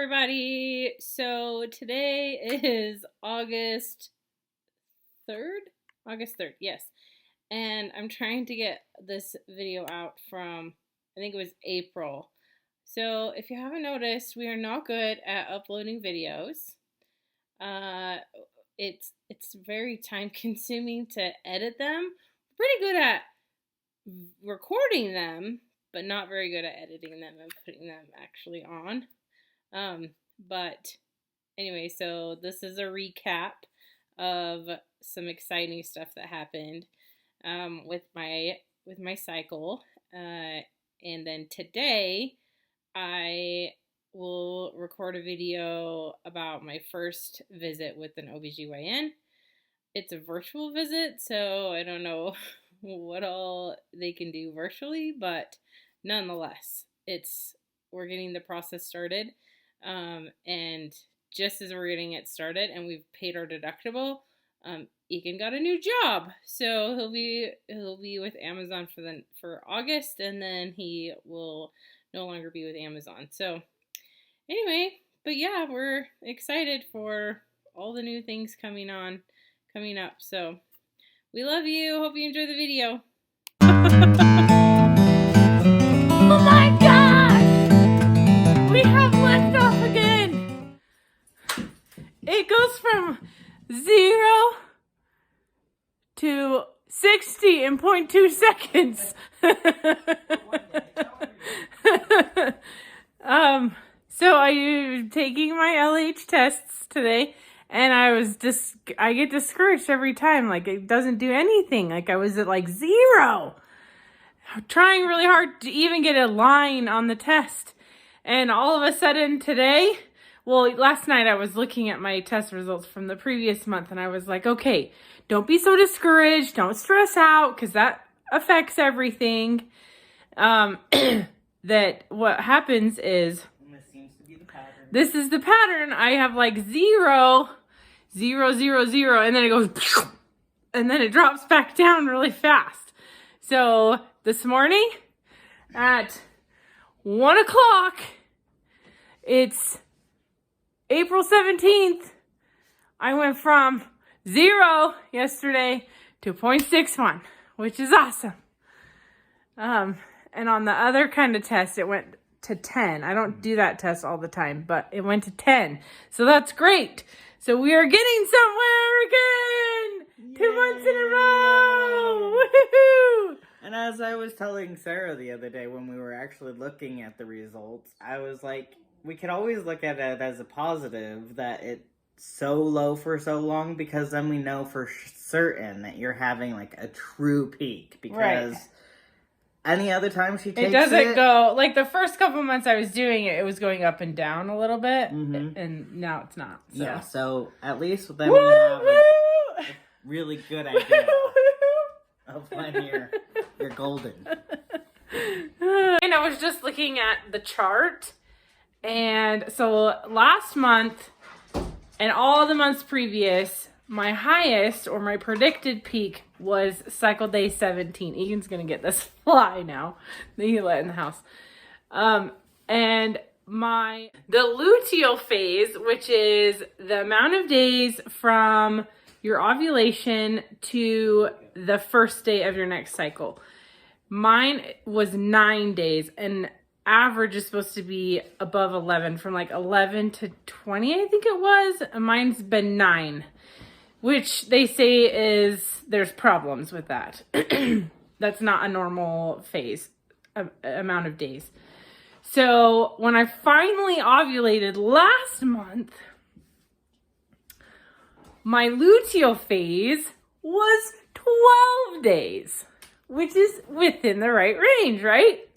everybody. So today is August 3rd? August 3rd, yes. And I'm trying to get this video out from, I think it was April. So if you haven't noticed, we are not good at uploading videos. It's very time consuming to edit them. We're pretty good at recording them, but not very good at editing them and putting them actually on. But anyway, so this is a recap of some exciting stuff that happened with my cycle. And then today I will record a video about my first visit with an OBGYN. It's a virtual visit, so I don't know what all they can do virtually, but nonetheless, we're getting the process started. And just as we're getting it started and we've paid our deductible, Egan got a new job, so he'll be with Amazon for August, and then he will no longer be with Amazon. So anyway, but yeah, we're excited for all the new things coming up. So we love you. Hope you enjoy the video. Oh my gosh! We have liftoff again! It goes from 0 to 60 in 0.2 seconds. So I'm taking my LH tests today, and I get discouraged every time. Like, it doesn't do anything. Like, I was at like 0. I'm trying really hard to even get a line on the test. And all of a sudden today, last night I was looking at my test results from the previous month, and I was like, okay, don't be so discouraged. Don't stress out, because that affects everything. That what happens is, this seems to be the pattern. This is the pattern. I have like 0, 0, 0, 0, and then it goes, and then it drops back down really fast. So this morning at 1 o'clock, it's April 17th. I went from 0 yesterday to 0.61, which is awesome. And on the other kind of test, it went to 10. I don't do that test all the time, but it went to 10. So that's great. So we are getting somewhere again. Yay. 2 months in a row. Woohoo! And as I was telling Sarah the other day when we were actually looking at the results, I was like, we could always look at it as a positive that it's so low for so long, because then we know for certain that you're having like a true peak, because any other time she takes it, doesn't go, like the first couple months I was doing it, it was going up and down a little bit, and now it's not. So. Yeah, so at least then we have a really good idea of when you're golden. And I was just looking at the chart, and so last month and all the months previous, my highest or my predicted peak was cycle day 17. Egan's gonna get this fly now that he let in the house. And the luteal phase, which is the amount of days from your ovulation to the first day of your next cycle. Mine was 9 days, and average is supposed to be above 11, from like 11 to 20, I think it was. Mine's been 9. Which they say there's problems with that. That's not a normal phase, amount of days. So when I finally ovulated last month, my luteal phase was 12 days, which is within the right range, right?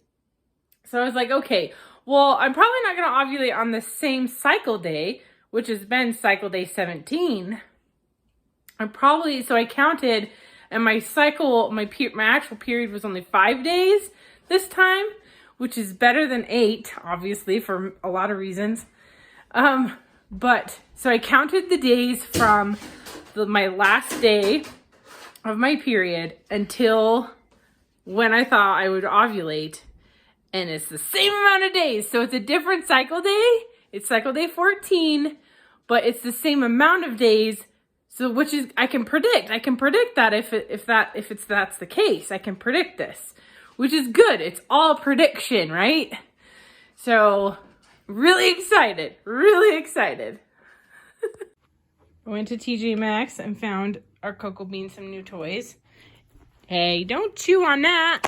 So I was like, okay, well, I'm probably not going to ovulate on the same cycle day, which has been cycle day 17. So I counted, and my cycle, my actual period was only 5 days this time, which is better than 8, obviously, for a lot of reasons. But so I counted the days from my last day of my period until when I thought I would ovulate, and it's the same amount of days. So it's a different cycle day. It's cycle day 14, but it's the same amount of days. So, which is, I can predict that if that's the case, I can predict this, which is good. It's all prediction, right? So, really excited, really excited. I went to TJ Maxx and found our Cocoa Bean some new toys. Hey, don't chew on that.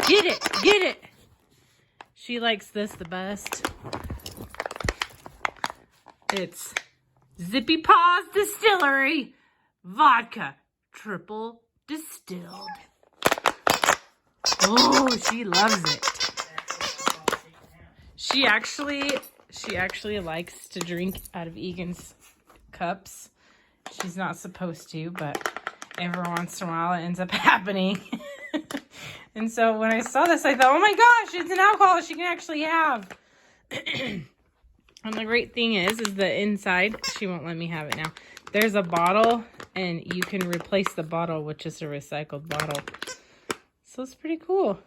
Get it, get it. She likes this the best. It's Zippy Paws Distillery Vodka Triple Distilled. Oh, she loves it. She actually likes to drink out of Egan's cups. She's not supposed to, but every once in a while it ends up happening. And so when I saw this, I thought, oh my gosh, it's an alcohol she can actually have. And the great thing is the inside, she won't let me have it now. There's a bottle, and you can replace the bottle with just a recycled bottle. So it's pretty cool.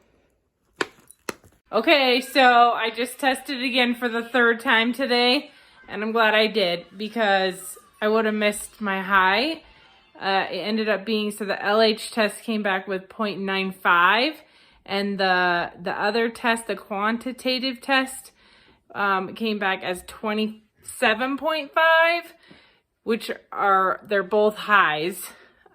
Okay, so I just tested again for the 3rd time today, and I'm glad I did because I would have missed my high. It ended up being, so the LH test came back with 0.95, and the other test, the quantitative test, came back as 27.5, which they're both highs.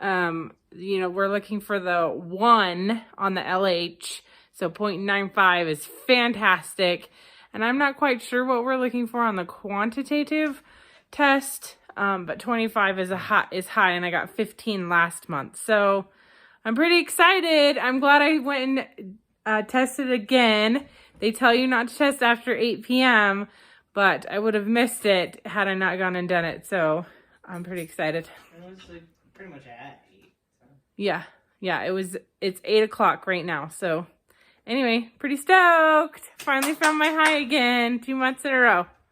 You know, we're looking for the 1 on the LH, so 0.95 is fantastic. And I'm not quite sure what we're looking for on the quantitative test, but 25 is high, and I got 15 last month. So I'm pretty excited. I'm glad I went and tested again. They tell you not to test after 8 p.m., but I would have missed it had I not gone and done it. So I'm pretty excited. It was like pretty much at 8. So. Yeah, it's 8 o'clock right now. So anyway, pretty stoked. Finally found my high again, 2 months in a row.